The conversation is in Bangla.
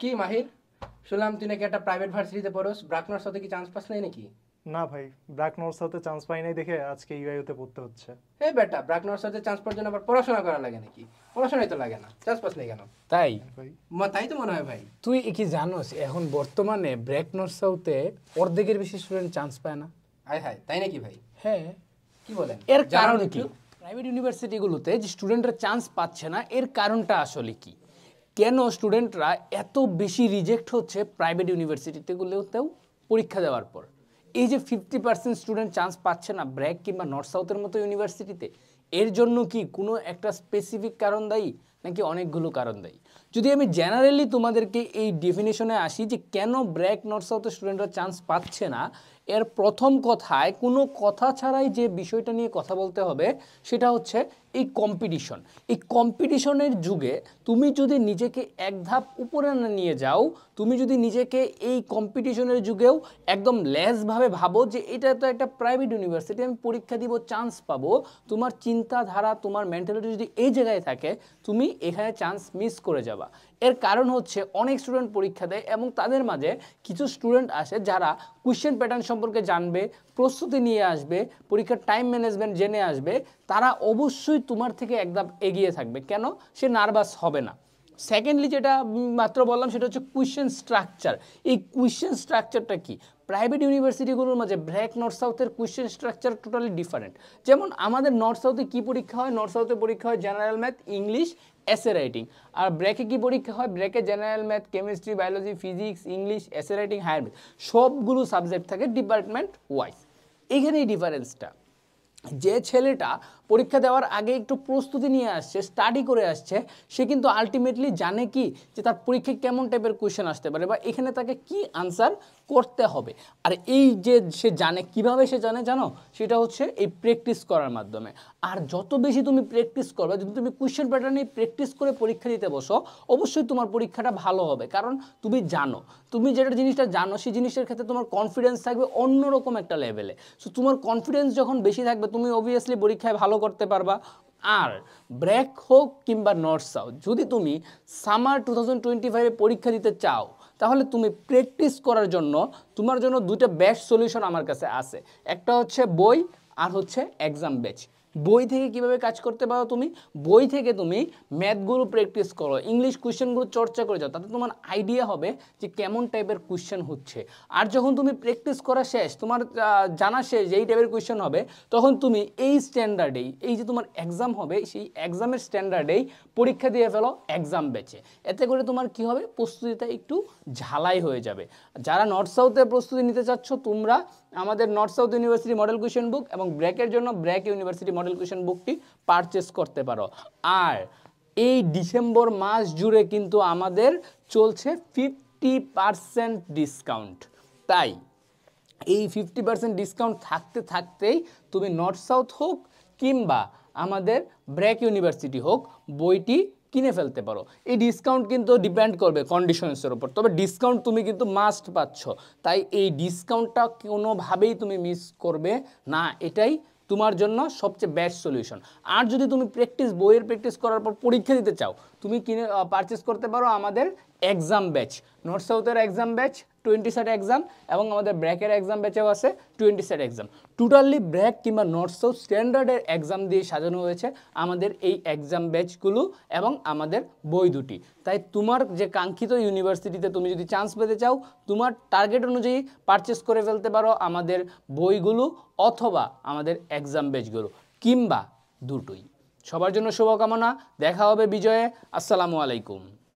কি মাহির, শুনলাম তুই নাকি একটা প্রাইভেট ভার্সিটিতে পড়োস, ব্রাকনার সাথে কি চান্স পাস নাই নাকি? না ভাই, ব্র্যাক নর্সাউথে চান্স পাই নাই দেখে আজকে ইউআইতে পড়তে হচ্ছে। হে বেটা, ব্রাকনার সাথে চান্স পাওয়ার জন্য আবার পড়াশোনা করা লাগে নাকি? পড়াশোনাই তো লাগে না, চান্স পাস নাই কেন? তাই ভাই তাই তো মনে হয় ভাই। তুই কি জানোস এখন বর্তমানে ব্র্যাক নর্সাউথে অর্ধেকের বেশি স্টুডেন্ট চান্স পায় না? হায় হায়, তাই নাকি ভাই? হ্যাঁ। কি বলেন? এর জানান কারণ একটু। কি? প্রাইভেট ইউনিভার্সিটিগুলোতে যে স্টুডেন্টরা চান্স পাচ্ছে না এর কারণটা আসলে কি? কেন স্টুডেন্টরা এত বেশি রিজেক্ট হচ্ছে প্রাইভেট ইউনিভার্সিটিগুলোতেও পরীক্ষা দেওয়ার পর? এই যে 50% স্টুডেন্ট চান্স পাচ্ছে না ব্র্যাক কিংবা নর্থ সাউথের মতো ইউনিভার্সিটিতে, এর জন্য কি কোনো একটা স্পেসিফিক কারণ দায়ী নাকি অনেকগুলো কারণ দায়ী? যদি আমি জেনারেলি তোমাদেরকে এই ডেফিনেশনে আসি যে কেন ব্র্যাক নর্থ সাউথের স্টুডেন্টরা চান্স পাচ্ছে না, এর প্রথম কথায় কোনো কথা ছাড়াই যে বিষয়টা নিয়ে কথা বলতে হবে সেটা হচ্ছে এই কম্পিটিশন। এই কম্পিটিশনের যুগে তুমি যদি নিজেকে এক ধাপ উপরে না নিয়ে যাও, তুমি যদি নিজেকে এই কম্পিটিশনের যুগেও একদম লেসভাবে ভাবো যে এটা তো একটা প্রাইভেট ইউনিভার্সিটি, আমি পরীক্ষা দিব চান্স পাবো, তোমার চিন্তাধারা তোমার মেন্টালিটি যদি এই জায়গায় থাকে, তুমি এখানে চান্স মিস করে যাবা। এর কারণ হচ্ছে অনেক স্টুডেন্ট পরীক্ষা দেয় এবং তাদের মাঝে কিছু স্টুডেন্ট আসে যারা কোয়েশ্চেন প্যাটার্ন সম্পর্কে জানবে, প্রস্তুতি নিয়ে আসবে, পরীক্ষার টাইম ম্যানেজমেন্ট জেনে আসবে, তারা অবশ্যই তোমার থেকে একদম এগিয়ে থাকবে। কেন? সে নার্ভাস হবে না। সেকেন্ডলি যেটা মাত্র বললাম সেটা হচ্ছে কোয়েশ্চেন স্ট্রাকচার। এই কোয়েশ্চেন স্ট্রাকচারটা কি? প্রাইভেট ইউনিভার্সিটিগুলোর মাঝে ব্র্যাক নর্থ সাউথের কোয়েশ্চেন স্ট্রাকচার টোটালি ডিফারেন্ট। যেমন আমাদের নর্থ সাউথে কী পরীক্ষা হয়? নর্থ সাউথে পরীক্ষা হয় general math, English, essay writing. আর ব্র্যাকে কী পরীক্ষা হয়? ব্র্যাকে general math, chemistry, biology, physics, English, essay writing, higher math, সবগুলো সাবজেক্ট থাকে ডিপার্টমেন্ট ওয়াইজ। এইখানেই ডিফারেন্সটা। যে ছেলেটা পরীক্ষা দেওয়ার আগে একটু প্রস্তুতি নিয়ে আসছে, স্টাডি করে আসছে, সে কিন্তু আলটিমেটলি জানে কি যে তার পরীক্ষায় কেমন টাইপের কোয়েশ্চেন আসতে পারে বা এখানে তাকে কি আনসার করতে হবে। আর এই যে সে জানে, কিভাবে সে জানে জানো? সেটা হচ্ছে এই প্র্যাকটিস করার মাধ্যমে। আর যত বেশি তুমি প্র্যাকটিস করবে, যদি তুমি কোয়েশ্চেন প্যাটার্নে প্র্যাকটিস করে পরীক্ষা দিতে বসো, অবশ্যই তোমার পরীক্ষাটা ভালো হবে। কারণ তুমি জানো, তুমি যেটা জিনিসটা জানো সেই জিনিসের ক্ষেত্রে তোমার কনফিডেন্স থাকবে অন্যরকম একটা লেভেলে। সো তোমার কনফিডেন্স যখন বেশি থাকবে, তুমি অবভিয়াসলি পরীক্ষায় ভালো করতে পারবা। আর ব্র্যাক হোক কিংবা নর্থ সাউথ, যদি তুমি সামার 2025-এ পরীক্ষা দিতে চাও, তাহলে তুমি প্র্যাকটিস করার জন্য তোমার জন্য দুটো বেস্ট সলিউশন আমার কাছে আছে। একটা হচ্ছে বই, আর হচ্ছে এক্সাম ব্যাচ। বই থেকে কিভাবে কাজ করতে পারো? তুমি বই থেকে তুমি ম্যাথগুলো প্র্যাকটিস করো, ইংলিশ কোয়েশ্চেনগুলো চর্চা করে যাও, তাতে তোমার আইডিয়া হবে যে কেমন টাইপের কোয়েশ্চেন হচ্ছে। আর যখন তুমি প্র্যাকটিস করা শেষ, তোমার জানা শেষ যে এই টাইপের কোয়েশ্চেন হবে, তখন তুমি এই স্ট্যান্ডার্ডেই, এই যে তোমার এক্সাম হবে সেই এক্সামের স্ট্যান্ডার্ডেই পরীক্ষা দিয়ে ফেলো এক্সাম ব্যাচে। এতে করে তোমার কি হবে? প্রস্তুতিটা একটু ঝালাই হয়ে যাবে। যারা নর্থ সাউথের প্রস্তুতি নিতে চাচ্ছ, তোমরা আমাদের North South University model question book এবং ব্র্যাকের জন্য ব্র্যাক ইউনিভার্সিটি মডেল কোয়েশ্চেন বুকটি পারচেস করতে পারো। আর এই ডিসেম্বর মাস জুড়ে কিন্তু আমাদের চলছে 50% ডিসকাউন্ট। তাই এই 50% ডিসকাউন্ট থাকতে থাকতেই তুমি নর্থ সাউথ হোক কিংবা আমাদের ব্র্যাক ইউনিভার্সিটি হোক, বইটি কিনে ফেলতে পারো। এই ডিসকাউন্ট কিন্তু ডিপেন্ড করবে কন্ডিশনসের উপর, তবে ডিসকাউন্ট তুমি কিন্তু মাস্ট পাচ্ছ। তাই এই ডিসকাউন্টটা কোনোভাবেই তুমি মিস করবে না, এটাই তোমার জন্য সবচেয়ে বেস্ট সলিউশন। আর যদি তুমি বইয়ের প্র্যাকটিস করার পর পরীক্ষা দিতে চাও, তুমি কিনে পারচেস করতে পারো আমাদের এক্সাম ব্যাচ। নর্থ সাউথের এক্সাম ব্যাচ 20 সেট এক্সাম এবং আমাদের ব্র্যাকের এক্সাম ব্যাচেও আছে 20 সেট এক্সাম। টোটালি ব্র্যাক কিংবা নর্থ সাউথ স্ট্যান্ডার্ডের এক্সাম দিয়ে সাজানো হয়েছে আমাদের এই এক্সাম ব্যাচগুলো এবং আমাদের বই দুটি। তাই তোমার যে কাঙ্ক্ষিত ইউনিভার্সিটিতে তুমি যদি চান্স পেতে চাও, তোমার টার্গেট অনুযায়ী পারচেস করে ফেলতে পারো আমাদের বইগুলো অথবা আমাদের এক্সাম ব্যাচগুলো, কিংবা দুটোই। সবার জন্য শুভকামনা। দেখা হবে বিজয়ে। আসসালামু আলাইকুম।